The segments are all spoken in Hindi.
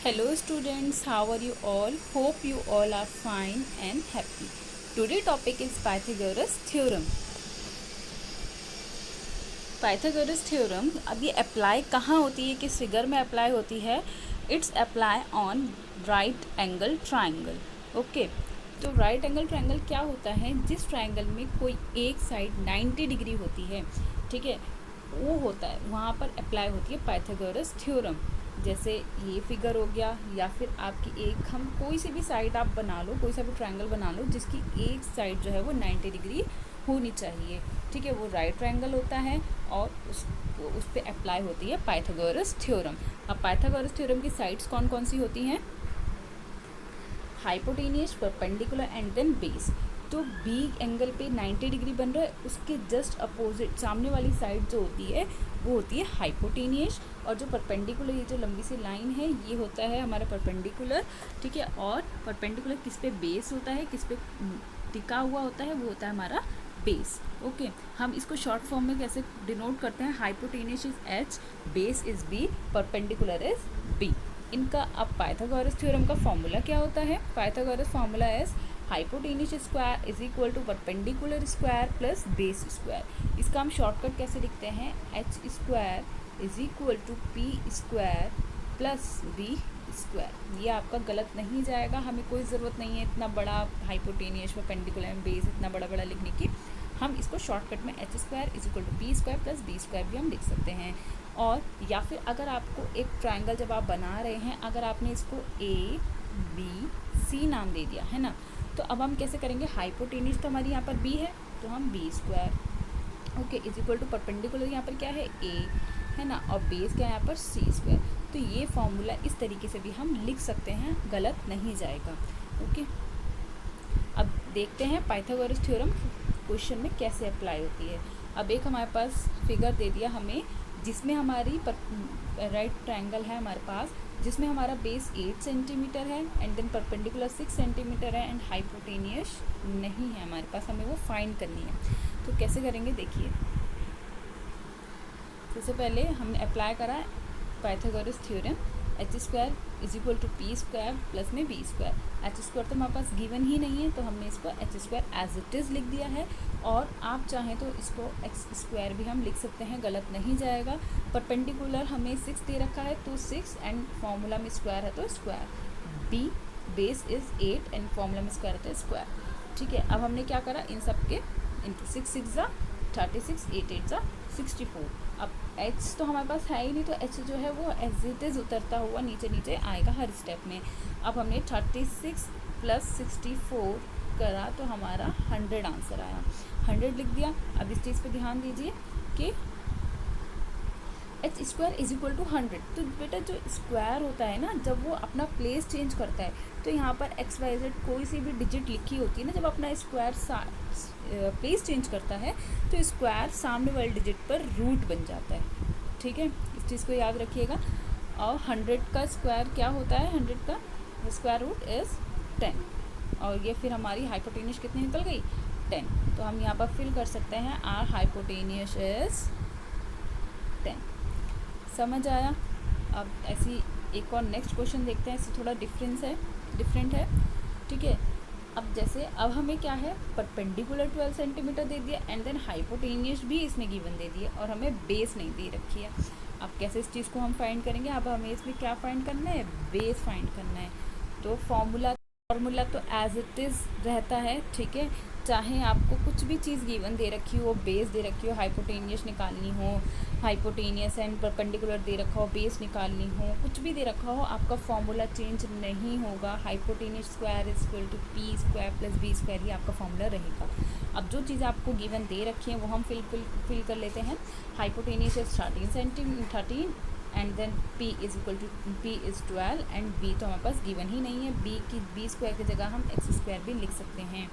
Hello students, how are you all? Hope you all are fine and happy. Today topic is Pythagoras theorem. Pythagoras theorem अब ये अप्लाई कहाँ होती है, किस फिगर में अप्लाई होती है? It's apply on right angle triangle. Okay, तो राइट एंगल ट्राइंगल क्या होता है? जिस ट्राइंगल में कोई एक साइड 90 डिग्री होती है, ठीक है, वो होता है, वहाँ पर अप्लाई होती है पाइथागोरस थ्योरम. जैसे ये फिगर हो गया, या फिर आपकी एक, हम कोई सी भी साइड आप बना लो, कोई सा भी ट्रायंगल बना लो जिसकी एक साइड जो है वो 90 डिग्री होनी चाहिए, ठीक है, वो राइट ट्रायंगल होता है और उस पर अप्लाई होती है पाइथागोरस थ्योरम. अब पाइथागोरस थ्योरम की साइड्स कौन कौन सी होती हैं? Hypotenuse, perpendicular and then base. तो बी एंगल पे 90 डिग्री बन रहा है, उसके जस्ट अपोजिट सामने वाली साइड जो होती है वो होती है हाइपोटेनियस, और जो परपेंडिकुलर, ये जो लंबी सी लाइन है, ये होता है हमारा परपेंडिकुलर, ठीक है. और परपेंडिकुलर किस पे बेस होता है, किस पे टिका हुआ होता है, वो होता है हमारा बेस. ओके, हम इसको शॉर्ट फॉर्म में कैसे डिनोट करते हैं? Hypotenuse is H, base is B, perpendicular is B. इनका अब पाइथागोरस थ्योरम का फॉर्मूला क्या होता है? Pythagoras formula is hypotenuse square is equal to perpendicular square plus base square. इसका हम शॉर्टकट कैसे लिखते हैं? H square is equal to P square plus B square. ये आपका गलत नहीं जाएगा, हमें कोई ज़रूरत नहीं है इतना बड़ा हाइपोटेनियस, परपेंडिकुलर एंड बेस इतना बड़ा बड़ा लिखने की. हम इसको शॉर्टकट में H square is equal to P square plus B square भी हम लिख सकते हैं. और या फिर अगर आपको एक ट्रायंगल जब आप बना रहे हैं, अगर आपने इसको ए बी सी नाम दे दिया है ना, तो अब हम कैसे करेंगे? हाइपोटेनियस तो हमारी यहाँ पर बी है, तो हम B square, okay, is equal to perpendicular यहाँ पर क्या है? ए है ना, और बेस क्या है यहाँ पर? सी स्क्वायर. तो ये फॉर्मूला इस तरीके से भी हम लिख सकते हैं, गलत नहीं जाएगा. ओके, अब देखते हैं पाइथागोरस थ्योरम क्वेश्चन में कैसे अप्लाई होती है. अब एक हमारे पास फिगर दे दिया हमें, जिसमें हमारी राइट ट्रायंगल है हमारे पास, जिसमें हमारा बेस 8 सेंटीमीटर है एंड देन परपेंडिकुलर 6 सेंटीमीटर है एंड हाइपोटेनियस नहीं है हमारे पास, हमें वो फाइंड करनी है. तो कैसे करेंगे देखिए. सबसे पहले हमने अप्लाई करा Pythagoras theorem, H square is equal to P square plus में बी स्क्वायर. एच स्क्वायर तो हमारे पास गिवन ही नहीं है, तो हमने इसको H square as it is लिख दिया है. और आप चाहें तो इसको एक्स स्क्वायर भी हम लिख सकते हैं, गलत नहीं जाएगा. परपेंडिकुलर हमें 6 दे रखा है, तो 6 एंड फॉर्मूला में स्क्वायर है तो square. B base is 8 and formula में स्क्वायर है तो स्क्वायर. ठीक है, अब हमने क्या करा? इन सब के इंटू 6 6 ज़ा 36, 8 8 ज़ा 64. अब एच तो हमारे पास है ही नहीं, तो एच जो है वो एज इट इज़ उतरता हुआ नीचे नीचे आएगा हर स्टेप में. अब हमने 36 प्लस 64 करा तो हमारा 100 आंसर आया, 100 लिख दिया. अब इस चीज़ पे ध्यान दीजिए कि H square is equal to 100. तो बेटा जो स्क्वायर होता है ना, जब वो अपना प्लेस चेंज करता है, तो यहाँ पर एक्स वाई जेड कोई सी भी डिजिट लिखी होती है ना, जब अपना स्क्वायर प्लेस चेंज करता है, तो स्क्वायर सामने वाले डिजिट पर रूट बन जाता है. ठीक है, इस चीज़ को याद रखिएगा. और 100 का स्क्वायर क्या होता है? 100 का स्क्वायर रूट इज़ 10. और ये फिर हमारी हाइपोटेनियस कितनी निकल गई? 10. तो हम यहाँ पर फिल कर सकते हैं आर हाइपोटेनियस इज 10. समझ आया? अब ऐसी एक और नेक्स्ट क्वेश्चन देखते हैं, इससे थोड़ा डिफरेंट है. ठीक है, अब जैसे अब हमें क्या है? परपेंडिकुलर 12 सेंटीमीटर दे दिया एंड देन हाइपोटेनियस भी इसमें गिवन दे दिया, और हमें बेस नहीं दे रखी है. अब कैसे इस चीज़ को हम फाइंड करेंगे? अब हमें इसमें क्या फाइंड करना है? बेस फाइंड करना है. तो फॉर्मूला तो एज इट इज़ रहता है, ठीक है. चाहे आपको कुछ भी चीज़ गिवन दे रखी हो, बेस दे रखी हो, हाइपोटेनियस निकालनी हो, हाइपोटेनियस एंड परपेंडिकुलर दे रखा हो, बेस निकालनी हो, कुछ भी दे रखा हो, आपका फॉर्मूला चेंज नहीं होगा. Hypotenuse square is equal to P square plus B square ही आपका फॉर्मूला रहेगा. अब जो चीज़ आपको गिवन दे रखी है वो हम फिल कर लेते हैं. Hypotenuse is 13 and then p is equal to p is 12 and b तो हमारे पास गिवन ही नहीं है. b स्क्वायर की जगह हम एक्स स्क्वायर भी लिख सकते हैं.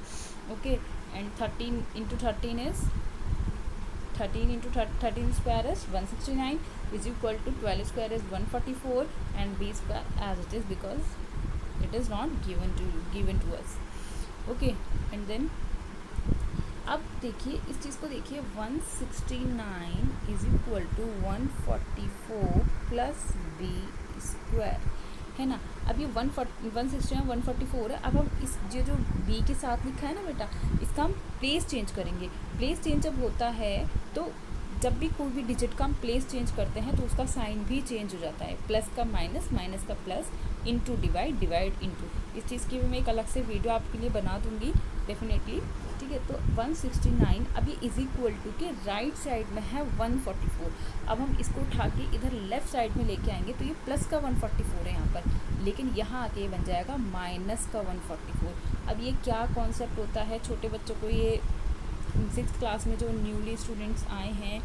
Okay, and 13 into 13 is 13 square is 169 is equal to 12 square is 144 and b square as it is because it is not given to us. Okay, and then अब देखिए इस चीज़ को देखिए, 169 is equal to 144 plus B square. है ना। अब ये 160 है, 144 है। अब हम इस जो बी के साथ लिखा है ना बेटा, इसका हम प्लेस चेंज करेंगे। प्लेस चेंज जब होता है तो जब भी कोई भी डिजिट का हम प्लेस चेंज करते हैं तो उसका साइन भी चेंज हो जाता है। प्लस का माइनस, माइनस का plus, into divide, divide into. इस चीज़ की भी मैं एक अलग से वीडियो आपके लिए बना दूंगी डेफिनेटली, ठीक है। तो 169 अभी इज इक्वल टू के राइट साइड में है 144। अब हम इसको उठा के इधर लेफ्ट साइड में लेके आएंगे तो ये प्लस का 144 है यहाँ पर, लेकिन यहाँ आके ये बन जाएगा माइनस का 144। अब ये क्या कॉन्सेप्ट होता है, छोटे बच्चों को ये 6th क्लास में जो न्यूली स्टूडेंट्स आए हैं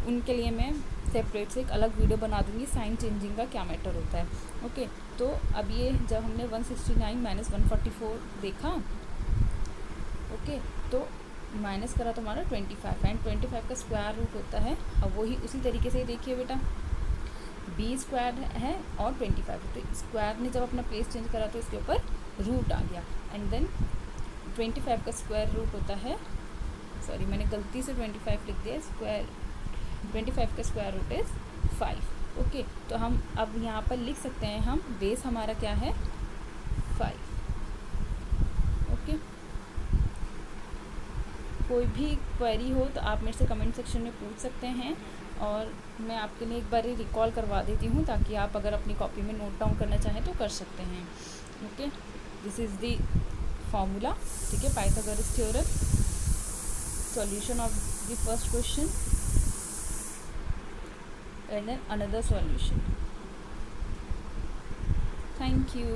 उनके लिए मैं सेपरेट से एक अलग वीडियो बना दूँगी, साइन चेंजिंग का क्या मैटर होता है। ओके, तो अब ये जब हमने 169 माइनस 144 देखा, ओके, तो माइनस करा तो हमारा 25 एंड 25 का स्क्वायर रूट होता है। अब वही उसी तरीके से देखिए बेटा, बी स्क्वायर है और 25, तो स्क्वायर ने जब अपना प्लेस चेंज करा तो इसके ऊपर रूट आ गया। एंड देन 25 का स्क्वायर रूट होता है, सॉरी मैंने गलती से 25 लिख दिया, स्क्वायर 25 का स्क्वायर रूट इज़ 5। ओके, तो हम अब यहाँ पर लिख सकते हैं, हम बेस हमारा क्या है 5। ओके, कोई भी क्वेरी हो तो आप मेरे से कमेंट सेक्शन में पूछ सकते हैं और मैं आपके लिए एक बार रिकॉल करवा देती हूँ ताकि आप अगर अपनी कॉपी में नोट डाउन करना चाहें तो कर सकते हैं। Okay, this is the formula, ठीक है, Pythagoras theorem, solution of the first question and then another solution. Thank you.